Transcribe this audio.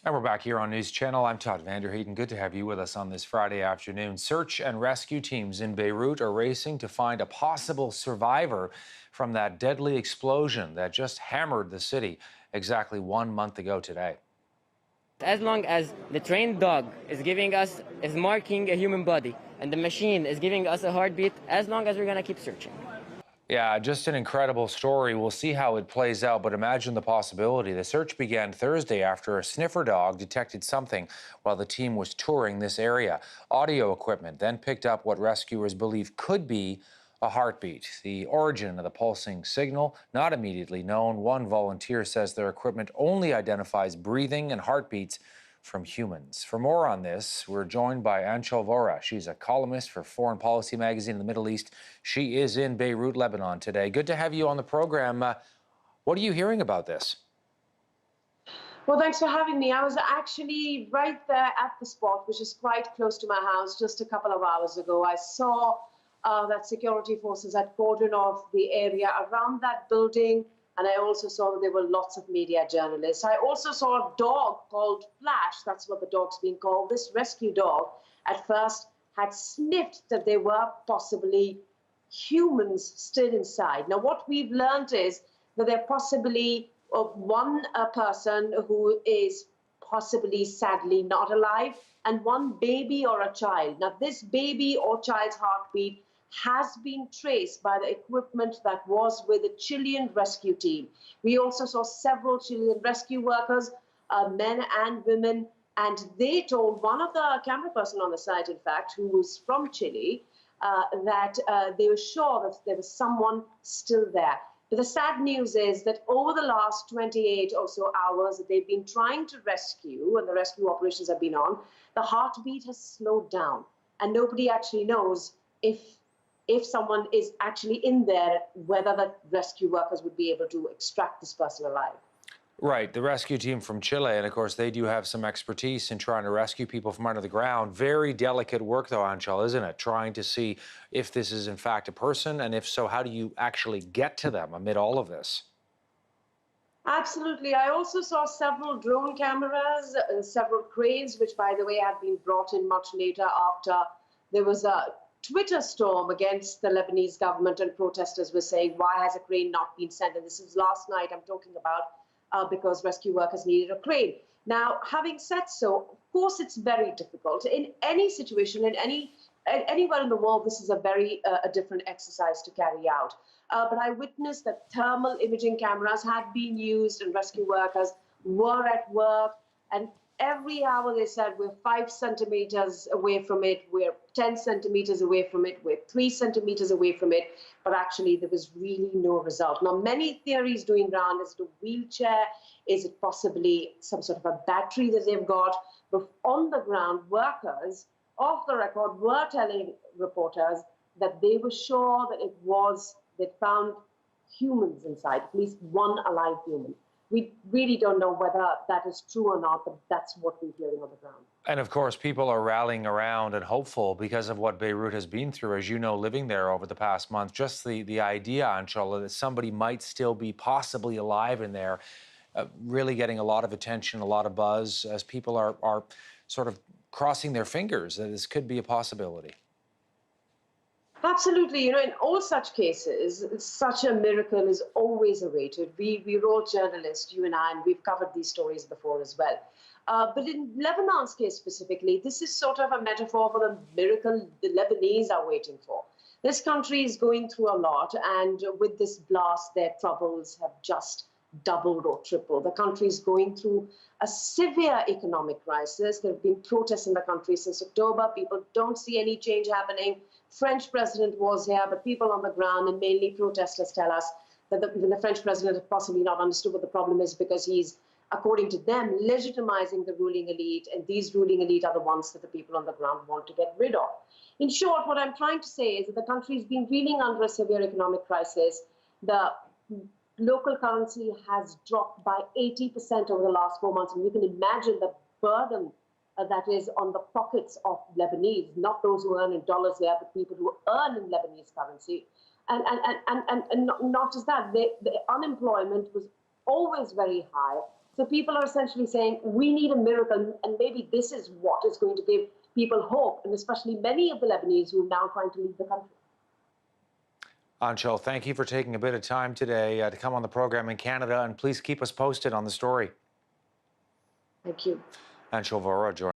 And we're back here on News Channel. I'm Todd Vanderheiden. Good to have you with us on this Friday afternoon. Search and rescue teams in Beirut are racing to find a possible survivor from that deadly explosion that just hammered the city exactly 1 month ago today. As long as the trained dog is marking a human body, and the machine is giving us a heartbeat, as long as we're gonna keep searching. Yeah, just an incredible story. We'll see how it plays out, but imagine the possibility. The search began Thursday after a sniffer dog detected something while the team was touring this area. Audio equipment then picked up what rescuers believe could be a heartbeat. The origin of the pulsing signal, not immediately known. One volunteer says their equipment only identifies breathing and heartbeats from humans. For more on this, we're joined by Anchal Vohra. She's a columnist for Foreign Policy magazine in the Middle East. She is in Beirut, Lebanon today. Good to have you on the program. What are you hearing about this? Well, thanks for having me. I was actually right there at the spot, which is quite close to my house, just a couple of hours ago. I saw that security forces had cordoned off the area around that building, and I also saw that there were lots of media journalists. I also saw a dog called Flash. That's what the dog's being called. This rescue dog, at first, had sniffed that there were possibly humans still inside. Now, what we've learned is that there possibly one person who is possibly sadly not alive, and one baby or a child. Now, this baby or child's heartbeat has been traced by the equipment that was with the Chilean rescue team. We also saw several Chilean rescue workers, men and women, and they told one of the camera person on the site, in fact, who was from Chile, that they were sure that there was someone still there. But the sad news is that over the last 28 or so hours that they've been trying to rescue, and the rescue operations have been on, the heartbeat has slowed down. And nobody actually knows if someone is actually in there, whether the rescue workers would be able to extract this person alive. Right, the rescue team from Chile, and of course they do have some expertise in trying to rescue people from under the ground. Very delicate work though, Anchal, isn't it? Trying to see if this is in fact a person, and if so, how do you actually get to them amid all of this? Absolutely. I also saw several drone cameras, several cranes, which, by the way, have been brought in much later after there was a Twitter storm against the Lebanese government, and protesters were saying, why has a crane not been sent? And this is last night I'm talking about, because rescue workers needed a crane. Now, having said so, of course, it's very difficult. In any situation, anywhere in the world, this is a very a different exercise to carry out. But I witnessed that thermal imaging cameras had been used, and rescue workers were at work. And every hour they said, we're 5 centimeters away from it, we're 10 centimeters away from it, we're 3 centimeters away from it. But actually, there was really no result. Now, many theories doing round. Is it a wheelchair? Is it possibly some sort of a battery that they've got? But on the ground, workers, off the record, were telling reporters that they were sure that it was, they found humans inside, at least one alive human. We really don't know whether that is true or not, but that's what we're hearing on the ground. And of course, people are rallying around and hopeful because of what Beirut has been through, as you know, living there over the past month. Just the idea, Anchal, that somebody might still be possibly alive in there, really getting a lot of attention, a lot of buzz, as people are sort of crossing their fingers that this could be a possibility. Absolutely. In all such cases, such a miracle is always awaited. We're all journalists, you and I, and we've covered these stories before as well. But in Lebanon's case specifically, this is sort of a metaphor for the miracle the Lebanese are waiting for. This country is going through a lot, and with this blast, their troubles have just doubled or tripled. The country is going through a severe economic crisis. There have been protests in the country since October. People don't see any change happening. French president was here, but people on the ground, and mainly protesters, tell us that even the French president has possibly not understood what the problem is, because he's, according to them, legitimizing the ruling elite, and these ruling elite are the ones that the people on the ground want to get rid of. In short, what I'm trying to say is that the country has been reeling under a severe economic crisis. The local currency has dropped by 80% over the last 4 months, and you can imagine the burden that is on the pockets of Lebanese, not those who earn in dollars there, but people who earn in Lebanese currency. And not just that, the unemployment was always very high. So people are essentially saying, we need a miracle, and maybe this is what is going to give people hope, and especially many of the Lebanese who are now trying to leave the country. Anchal, thank you for taking a bit of time today to come on the program in Canada, and please keep us posted on the story. Thank you. Anchal Vohra joined